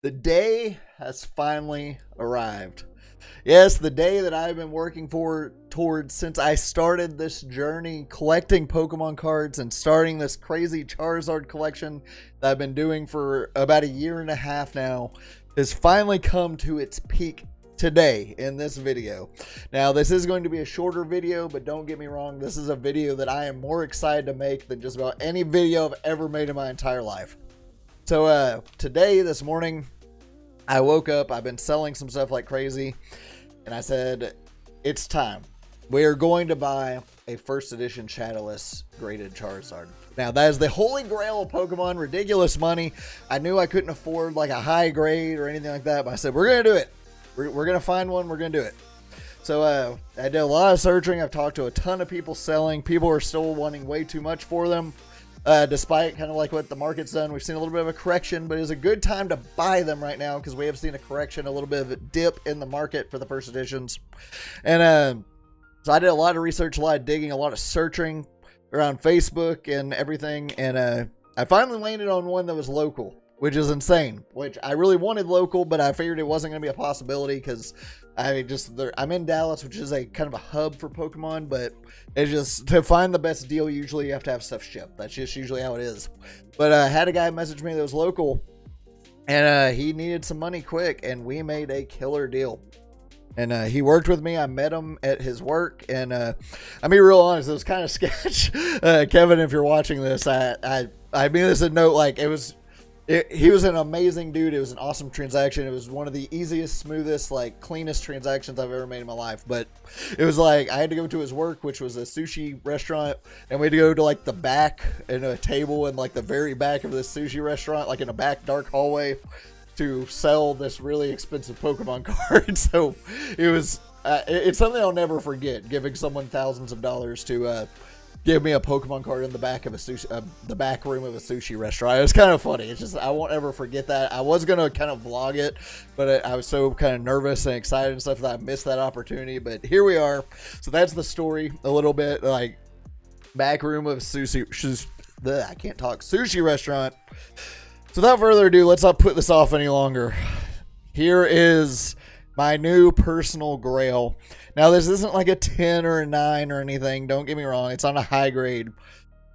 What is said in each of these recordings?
The day has finally arrived. Yes, the day that I've been working towards since I started this journey collecting Pokemon cards and starting this crazy Charizard collection that I've been doing for about a year and a half now has finally come to its peak today in this video. Now, this is going to be a shorter video, but don't get me wrong, this is a video that I am more excited to make than just about any video I've ever made in my entire life. So today, this morning, I woke up, I've been selling some stuff like crazy, and I said, it's time. We are going to buy a first edition Shadowless graded Charizard. Now, that is the holy grail of Pokemon, ridiculous money. I knew I couldn't afford like a high grade or anything like that, but I said, we're going to do it. We're going to find one, we're going to do it. So I did a lot of searching, I've talked to a ton of people selling. People are still wanting way too much for them. Despite kind of like what the market's done, we've seen a little bit of a correction, but it's a good time to buy them right now because we have seen a correction, a little bit of a dip in the market for the first editions. And so I did a lot of research, a lot of digging, a lot of searching around Facebook and everything, and I finally landed on one that was local, which is insane, which I really wanted local, but I figured it wasn't going to be a possibility because I'm in Dallas, which is a kind of a hub for Pokemon, but it's just to find the best deal, usually you have to have stuff shipped. That's just usually how it is. But I had a guy message me that was local, and he needed some money quick, and we made a killer deal. And he worked with me. I met him at his work, and I'm being real honest, it was kind of sketch. Kevin, if you're watching this, I mean this a note, like he was an amazing dude. It was an awesome transaction. It was one of the easiest, smoothest, like cleanest transactions I've ever made in my life. But it was like I had to go to his work, which was a sushi restaurant, and we had to go to like the back and a table in like the very back of this sushi restaurant, like in a back dark hallway, to sell this really expensive Pokemon card. So it was it's something I'll never forget, giving someone thousands of dollars to give me a Pokemon card in the back of a sushi, the back room of a sushi restaurant. It was kind of funny. It's just, I won't ever forget that. I was going to kind of vlog it, but I was so kind of nervous and excited and stuff that I missed that opportunity. But here we are. So that's the story a little bit, like back room of sushi restaurant. So without further ado, let's not put this off any longer. Here is my new personal grail. Now, this isn't like a 10 or a 9 or anything. Don't get me wrong. It's on a high grade.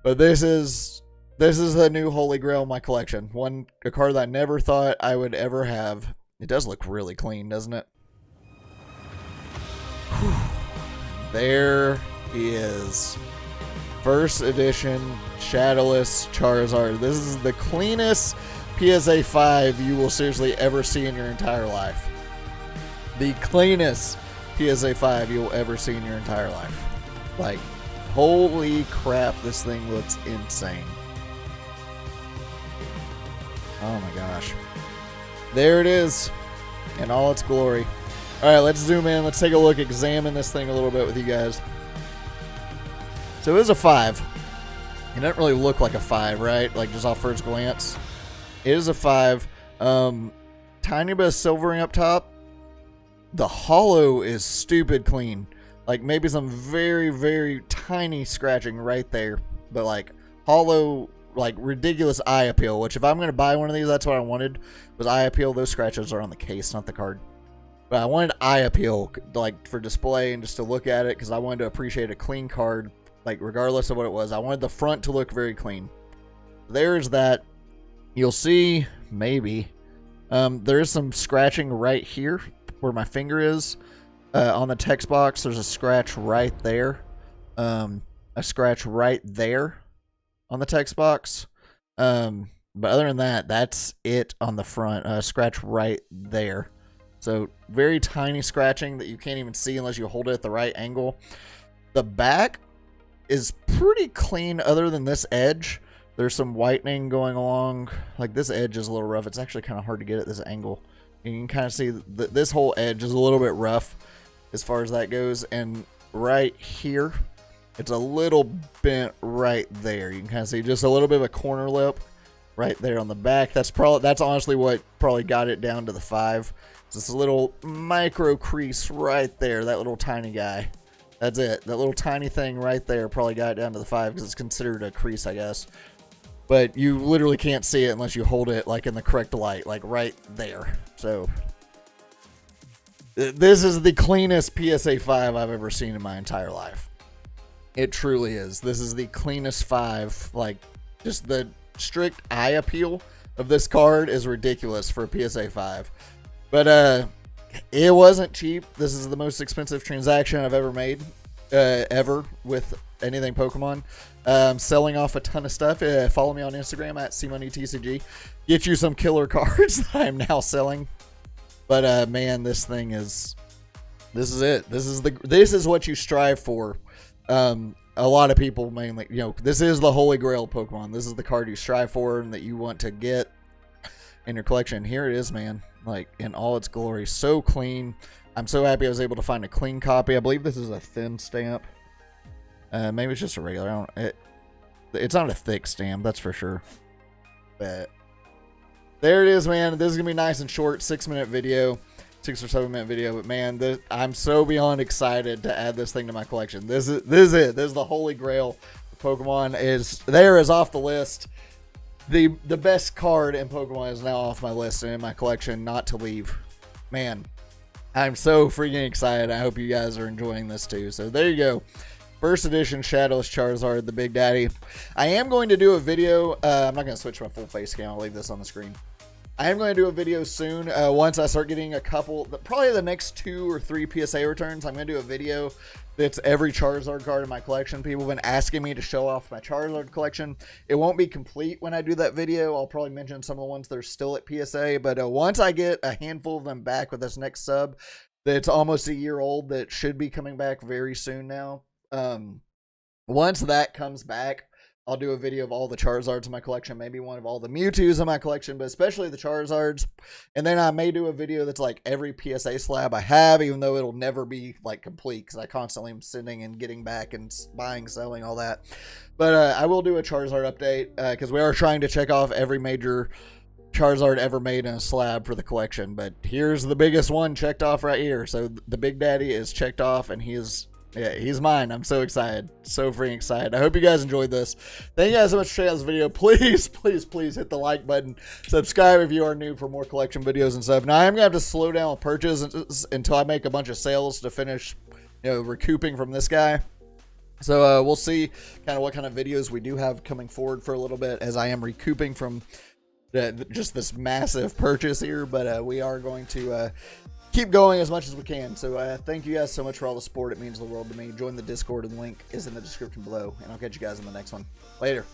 But this is the new holy grail of my collection. A card that I never thought I would ever have. It does look really clean, doesn't it? Whew. There he is. First edition Shadowless Charizard. This is the cleanest PSA 5 you will seriously ever see in your entire life. The cleanest PSA 5 you'll ever see in your entire life. Like, holy crap, this thing looks insane. Oh my gosh. There it is in all its glory. Alright, let's zoom in. Let's take a look, examine this thing a little bit with you guys. So it is a 5. It doesn't really look like a 5, right? Like, just off first glance. It is a 5. Tiny bit of silvering up top. The hollow is stupid clean. Like maybe some very, very tiny scratching right there. But like hollow, like ridiculous eye appeal. Which if I'm going to buy one of these, that's what I wanted. Was eye appeal. Those scratches are on the case, not the card. But I wanted eye appeal like for display and just to look at it. Because I wanted to appreciate a clean card. Like regardless of what it was. I wanted the front to look very clean. There's that. You'll see, maybe. There is some scratching right here. Where my finger is on the text box, there's a scratch right there, a scratch right there on the text box, but other than that, that's it on the front. Scratch right there, so very tiny scratching that you can't even see unless you hold it at the right angle. The back is pretty clean other than this edge. There's some whitening going along, like this edge is a little rough. It's actually kind of hard to get at this angle. You can kind of see that this whole edge is a little bit rough as far as that goes. And right here, it's a little bent right there. You can kind of see just a little bit of a corner lip right there on the back. That's honestly what probably got it down to the 5. It's this little micro crease right there, that little tiny guy. That's it. That little tiny thing right there probably got it down to the 5 because it's considered a crease, I guess. but you literally can't see it unless you hold it like in the correct light, like right there. So this is the cleanest PSA 5 I've ever seen in my entire life. It truly is. This is the cleanest 5. Like, just the strict eye appeal of this card is ridiculous for a PSA 5. But it wasn't cheap. This is the most expensive transaction I've ever made, ever, with anything Pokemon. Selling off a ton of stuff. Follow me on Instagram at CMoneyTCG. Get you some killer cards that I am now selling. But man, this thing is. This is it. This is what you strive for. A lot of people mainly, this is the holy grail Pokemon. This is the card you strive for and that you want to get in your collection. Here it is, man. Like, in all its glory. So clean. I'm so happy I was able to find a clean copy. I believe this is a thin stamp. Maybe it's just a regular. It's not a thick stamp, that's for sure. But there it is, man. This is going to be nice and short. 6-minute video. 6 or 7 minute video, but man, I'm so beyond excited to add this thing to my collection. This is it. This is the holy grail. Pokemon is off the list. The best card in Pokemon is now off my list and in my collection, not to leave. Man, I'm so freaking excited. I hope you guys are enjoying this too. So there you go. First edition Shadowless Charizard, the Big Daddy. I am going to do a video. I'm not going to switch my full face cam. I'll leave this on the screen. I am going to do a video soon once I start getting a couple, probably the next 2 or 3 PSA returns. I'm going to do a video that's every Charizard card in my collection. People have been asking me to show off my Charizard collection. It won't be complete when I do that video. I'll probably mention some of the ones that are still at PSA. But once I get a handful of them back with this next sub that's almost a year old, that should be coming back very soon now. Once that comes back, I'll do a video of all the Charizards in my collection, maybe one of all the Mewtwo's in my collection, but especially the Charizards. And then I may do a video that's like every PSA slab I have, even though it'll never be like complete because I constantly am sending and getting back and buying, selling, all that. But I will do a Charizard update because we are trying to check off every major Charizard ever made in a slab for the collection. But here's the biggest one checked off right here. So the Big Daddy is checked off and he's mine. I'm so excited. So freaking excited. I hope you guys enjoyed this. Thank you guys so much for checking out this video. Please, please, please hit the like button. Subscribe if you are new for more collection videos and stuff. Now, I am going to have to slow down with purchases until I make a bunch of sales to finish, recouping from this guy. So, we'll see kind of what kind of videos we do have coming forward for a little bit as I am recouping from just this massive purchase here. But we are going to keep going as much as we can. So thank you guys so much for all the support. It means the world to me. Join the Discord, and the link is in the description below. And I'll catch you guys in the next one. Later.